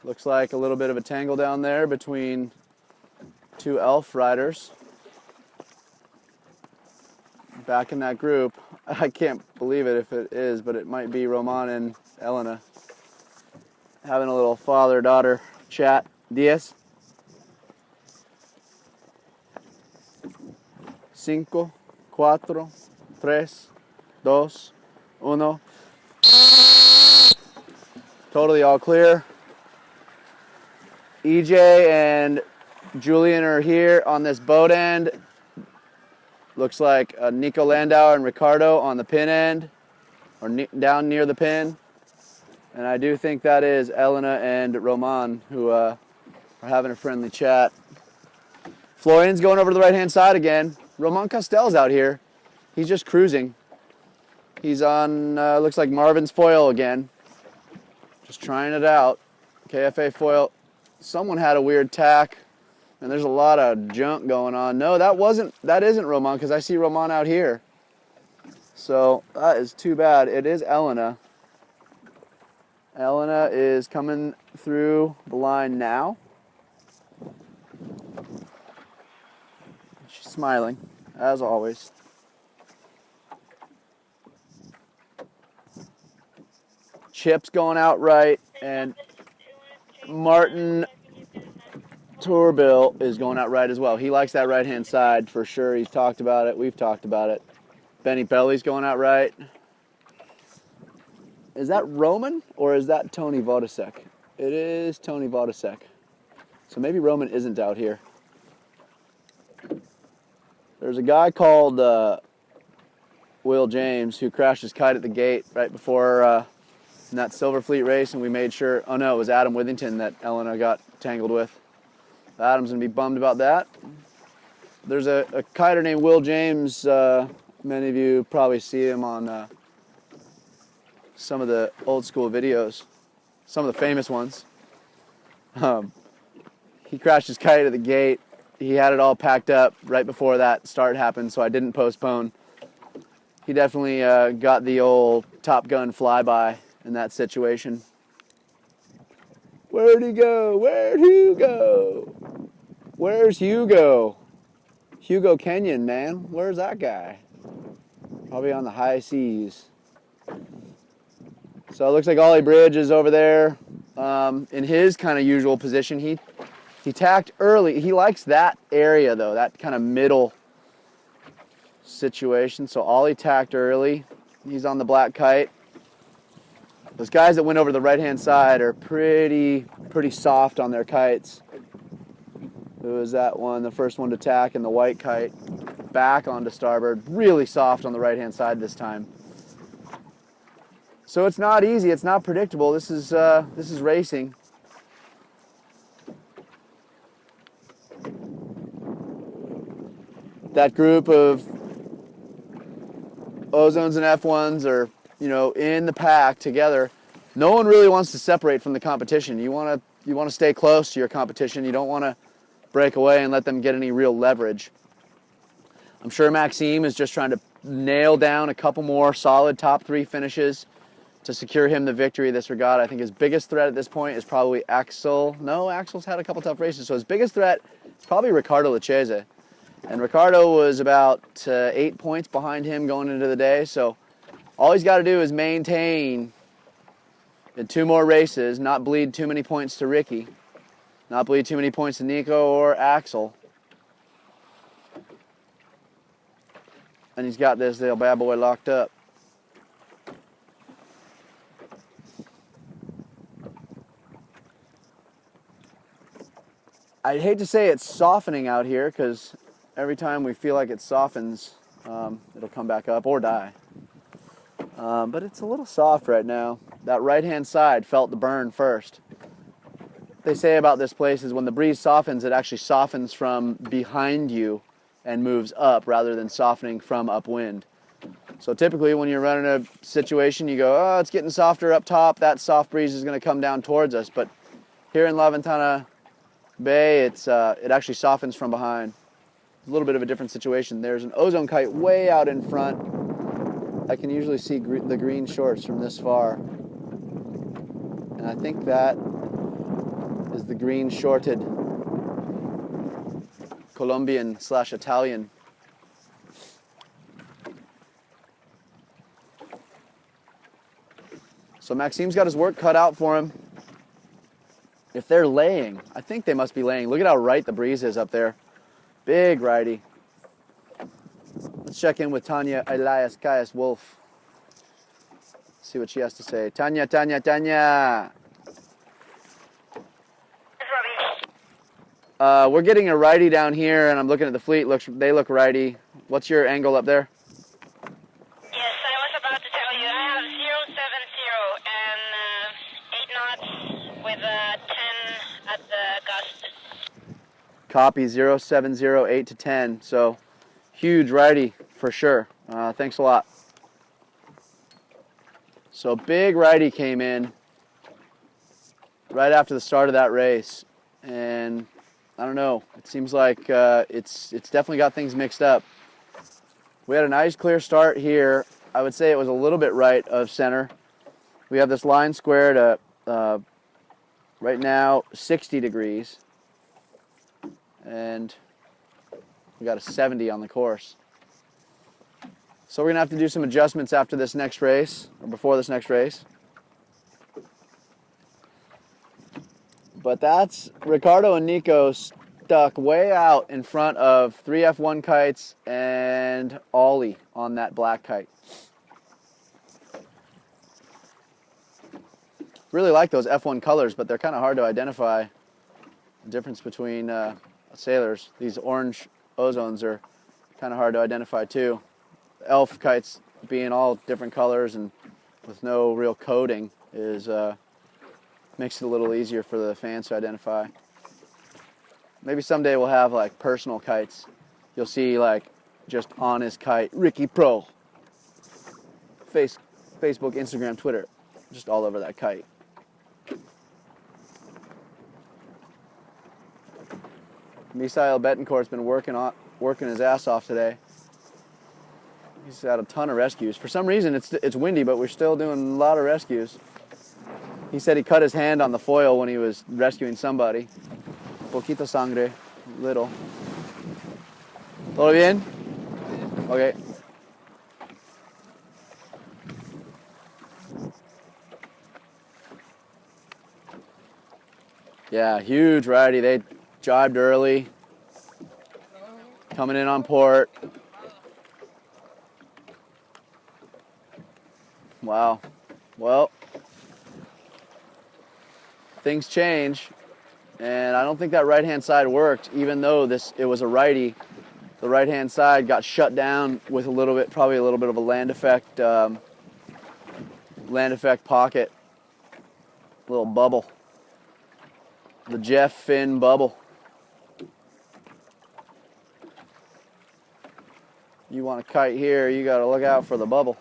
Looks like a little bit of a tangle down there between two elf riders. Back in that group. I can't believe it if it is, but it might be Roman and Elena having a little father-daughter chat. 10, 5, 4, 3, 2, 1. Totally all clear. EJ and Julian are here on this boat end. Looks like Nico Landau and Ricardo on the pin end, or down near the pin. And I do think that is Elena and Roman who are having a friendly chat. Florian's going over to the right-hand side again. Roman Castell's out here. He's just cruising. He's on, looks like Marvin's foil again. Just trying it out. KFA foil. Someone had a weird tack, and there's a lot of junk going on. No, that isn't Roman, because I see Roman out here. So that is too bad. It is Elena. Elena is coming through the line now. She's smiling, as always. Chip's going out right, and Martin Tourbill is going out right as well. He likes that right-hand side for sure. He's talked about it. We've talked about it. Benny Belly's going out right. Is that Roman or is that Tony Vodasek? It is Tony Vodasek. So maybe Roman isn't out here. There's a guy called Will James who crashed his kite at the gate right before in that Silver Fleet race, and we made sure, oh no, it was Adam Withington that Elena got tangled with. Adam's gonna be bummed about that. There's a kiter named Will James. Many of you probably see him on some of the old school videos, some of the famous ones. He crashed his kite at the gate. He had it all packed up right before that start happened, so I didn't postpone. He definitely got the old Top Gun flyby in that situation. Where'd he go? Where'd Hugh go? Where's Hugo? Hugo Kenyon, man. Where's that guy? Probably on the high seas. So it looks like Ollie Bridge is over there in his kind of usual position. He tacked early. He likes that area, though, that kind of middle situation. So Ollie tacked early. He's on the black kite. Those guys that went over to the right-hand side are pretty soft on their kites. Who was that one? The first one to tack in the white kite. Back onto starboard. Really soft on the right-hand side this time. So it's not easy. It's not predictable. This is racing. That group of Ozones and F1s are, in the pack together. No one really wants to separate from the competition. You want to stay close to your competition. You don't want to break away and let them get any real leverage. I'm sure Maxime is just trying to nail down a couple more solid top 3 finishes to secure him the victory this regatta. I think his biggest threat at this point is probably Axel. No, Axel's had a couple tough races, so his biggest threat is probably Ricardo Lachese. And Ricardo was about 8 points behind him going into the day, so all he's got to do is maintain in 2 more races, not bleed too many points to Ricky, not bleed too many points to Nico or Axel. And he's got this little bad boy locked up. I'd hate to say it's softening out here, because every time we feel like it softens, it'll come back up or die. But it's a little soft right now. That right-hand side felt the burn first. What they say about this place is when the breeze softens, it actually softens from behind you and moves up rather than softening from upwind. So typically when you're running a situation, you go, oh, it's getting softer up top. That soft breeze is going to come down towards us. But here in La Ventana Bay, it actually softens from behind. It's a little bit of a different situation. There's an ozone kite way out in front. I can usually see the green shorts from this far. And I think that is the green shorted Colombian/Italian. So Maxime's got his work cut out for him. If they're laying, I think they must be laying. Look at how right the breeze is up there. Big righty. Let's check in with Tanya Elias Caius Wolf. See what she has to say. Tanya. We're getting a righty down here, and I'm looking at the fleet. They look righty. What's your angle up there? Yes, I was about to tell you. I have 070 and 8 knots with 10 at the gust. Copy, 070, 8 to 10. So huge righty for sure. Thanks a lot. So big righty came in right after the start of that race, and I don't know. It seems like it's definitely got things mixed up. We had a nice clear start here. I would say it was a little bit right of center. We have this line squared at right now 60 degrees, and we got a 70 on the course. So we're gonna have to do some adjustments after this next race, or before this next race. But that's Ricardo and Nico stuck way out in front of 3 F1 kites and Ollie on that black kite. Really like those F1 colors, but they're kind of hard to identify. The difference between sailors. These orange ozones are kind of hard to identify too. Elf kites being all different colors and with no real coding is makes it a little easier for the fans to identify. Maybe someday we'll have like personal kites. You'll see like just on his kite, Ricky Pro. Facebook, Instagram, Twitter, just all over that kite. Misael Betancourt's been working his ass off today. He's had a ton of rescues. For some reason, it's windy, but we're still doing a lot of rescues. He said he cut his hand on the foil when he was rescuing somebody. Poquito sangre, little. ¿Todo bien? Okay. Yeah, huge righty. They jibed early. Coming in on port. Wow. Well, things change, and I don't think that right-hand side worked, even though it was a righty. The right-hand side got shut down with probably a little bit of a land effect pocket, little bubble, the Jeff Finn bubble. You want to kite here, you got to look out for the bubble.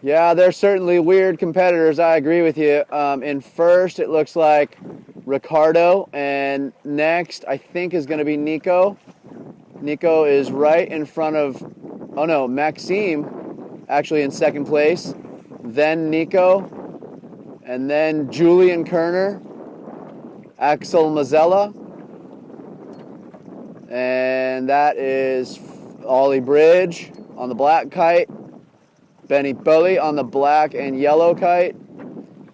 Yeah, they're certainly weird competitors. I agree with you. In first, it looks like Ricardo, and next, I think, is going to be Nico. Nico is right in front of, Maxime, actually in second place. Then Nico, and then Julian Kerner, Axel Mazzella, and that is Ollie Bridge on the black kite. Benny Bully on the black and yellow kite.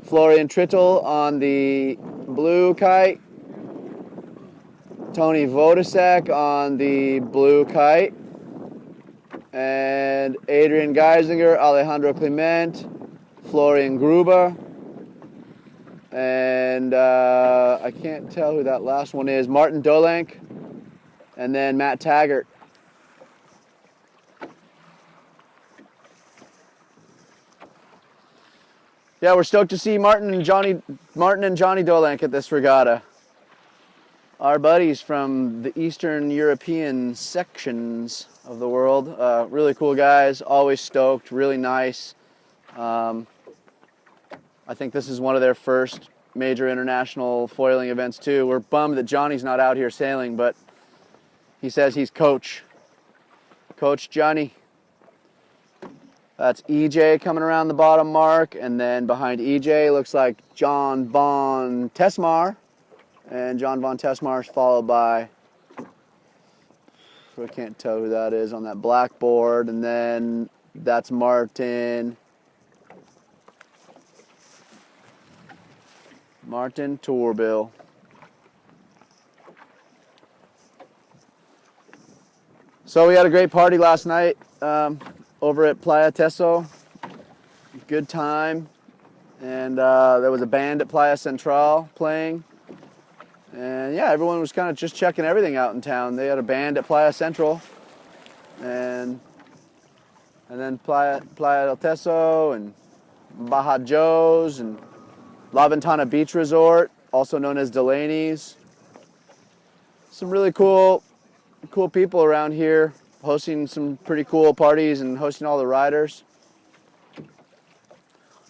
Florian Trittel on the blue kite. Tony Vodasek on the blue kite. And Adrian Geisinger, Alejandro Clement, Florian Gruber. And I can't tell who that last one is. Martin Dolenk. And then Matt Taggart. Yeah, we're stoked to see Martin and Johnny Dolenk at this regatta. Our buddies from the Eastern European sections of the world. Really cool guys, always stoked, really nice. I think this is one of their first major international foiling events too. We're bummed that Johnny's not out here sailing, but He says he's Coach Johnny. That's EJ coming around the bottom mark, and then behind EJ looks like John Von Tesmar, and John Von Tesmar is followed by, I can't tell who that is on that blackboard, and then that's Martin Tourbill. So we had a great party last night over at Playa Central. Good time, and there was a band at Playa Central playing, and yeah, everyone was kind of just checking everything out in town. They had a band at Playa Central, and then Playa del Teso and Baja Joe's and La Ventana Beach Resort, also known as Delaney's. Some really cool people around here hosting some pretty cool parties and hosting all the riders.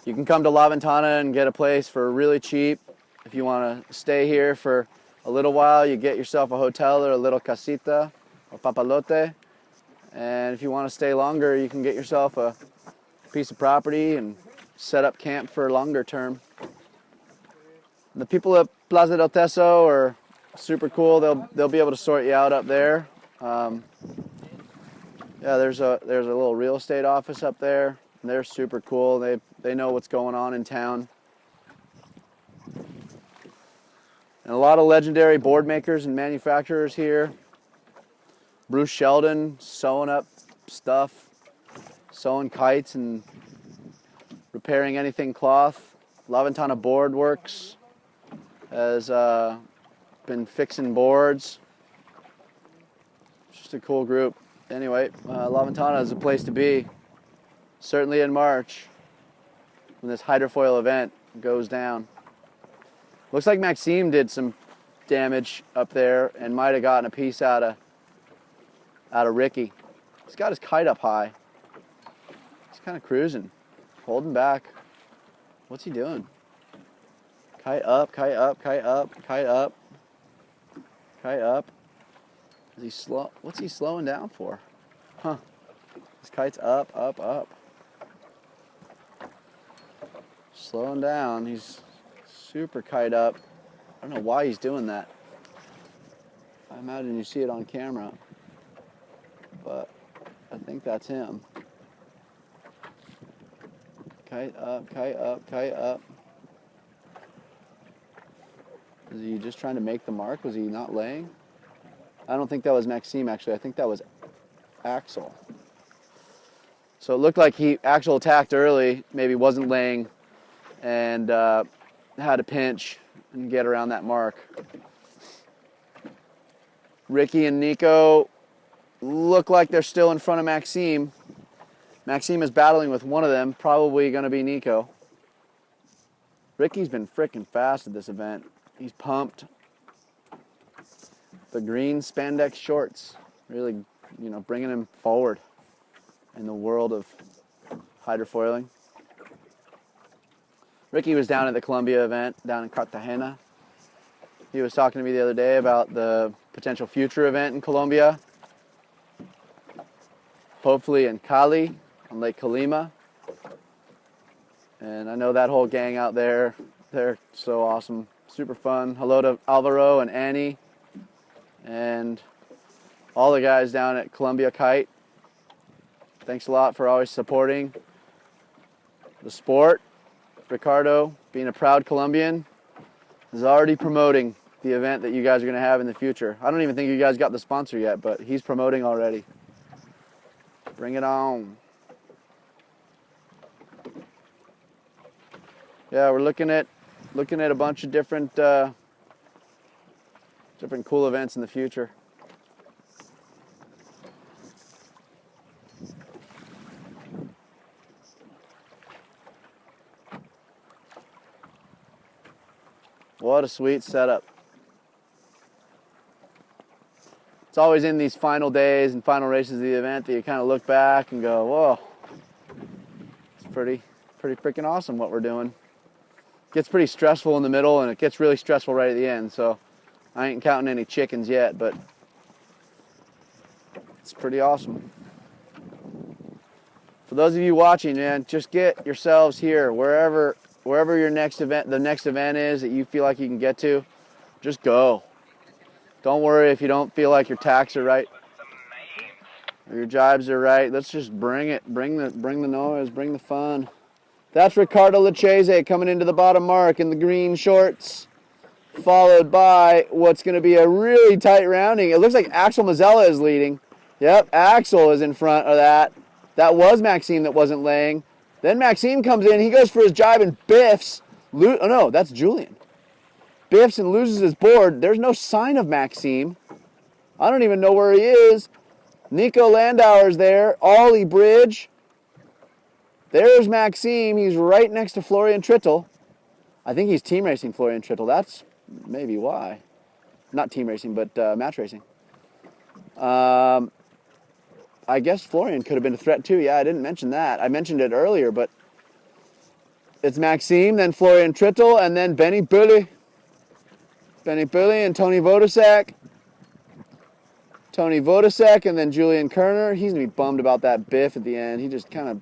You can come to La Ventana and get a place for really cheap. If you want to stay here for a little while, you get yourself a hotel or a little casita or papalote. And if you want to stay longer, you can get yourself a piece of property and set up camp for longer term. And the people at Plaza del Teso are super cool. They'll be able to sort you out up there. Yeah, there's a little real estate office up there. They're super cool. They know what's going on in town. And a lot of legendary board makers and manufacturers here. Bruce Sheldon sewing up stuff, sewing kites and repairing anything cloth. La Ventana Board Works has been fixing boards. Just a cool group. Anyway, La Ventana is a place to be, certainly in March when this hydrofoil event goes down. Looks like Maxime did some damage up there and might have gotten a piece out of Ricky. He's got his kite up high. He's kind of cruising, holding back. What's he doing? Kite up, kite up, kite up, kite up, kite up. Is he slow? What's he slowing down for? Huh. His kite's up, up, up. Slowing down. He's super kite up. I don't know why he's doing that. I imagine you see it on camera, but I think that's him. Kite up, kite up, kite up. Is he just trying to make the mark? Was he not laying? I don't think that was Maxime, actually. I think that was Axel. So it looked like Axel attacked early, maybe wasn't laying, and had to pinch and get around that mark. Ricky and Nico look like they're still in front of Maxime. Maxime is battling with one of them, probably going to be Nico. Ricky's been freaking fast at this event. He's pumped. The green spandex shorts really, bringing him forward in the world of hydrofoiling. Ricky was down at the Colombia event down in Cartagena. He was talking to me the other day about the potential future event in Colombia. Hopefully in Cali on Lake Colima. And I know that whole gang out there, they're so awesome. Super fun. Hello to Alvaro and Annie and all the guys down at Columbia Kite. Thanks a lot for always supporting the sport. Ricardo, being a proud Colombian, is already promoting the event that you guys are going to have in the future. I don't even think you guys got the sponsor yet, but he's promoting already. Bring it on. Yeah, we're looking at a bunch of different cool events in the future. What a sweet setup. It's always in these final days and final races of the event that you kind of look back and go, whoa, it's pretty freaking awesome what we're doing. It gets pretty stressful in the middle and it gets really stressful right at the end, so I ain't counting any chickens yet, but It's pretty awesome. For those of you watching, man, just get yourselves here, wherever your next event, the next event is that you feel like you can get to, just go. Don't worry if you don't feel like your tacks are right or your jibes are right. Let's just bring it. Bring the noise. Bring the fun. That's Ricardo Lachese coming into the bottom mark in the green shorts, followed by what's going to be a really tight rounding. It looks like Axel Mazzella is leading. Yep, Axel is in front of that. That was Maxime that wasn't laying. Then Maxime comes in. He goes for his jibe and biffs. Oh, no, that's Julian. Biffs and loses his board. There's no sign of Maxime. I don't even know where he is. Nico Landauer's there. Ollie Bridge. There's Maxime. He's right next to Florian Trittel. I think he's team racing Florian Trittel. That's maybe why. Not team racing, but match racing. I guess Florian could have been a threat too. Yeah, I didn't mention that. I mentioned it earlier, but it's Maxime, then Florian Trittel, and then Benny Bulli. Benny Bulli and Tony Vodacek. Tony Vodacek and then Julian Kerner. He's going to be bummed about that biff at the end. He just kind of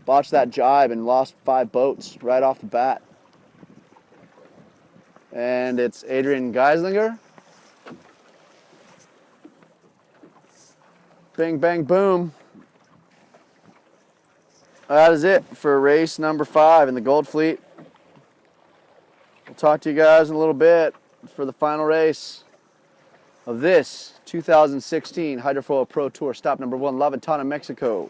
botched that jibe and lost 5 boats right off the bat. And it's Adrian Geislinger. Bing, bang, boom. That is it for race number 5 in the Gold Fleet. We'll talk to you guys in a little bit for the final race of this 2016 Hydrofoil Pro Tour. Stop number 1, La Ventana, Mexico.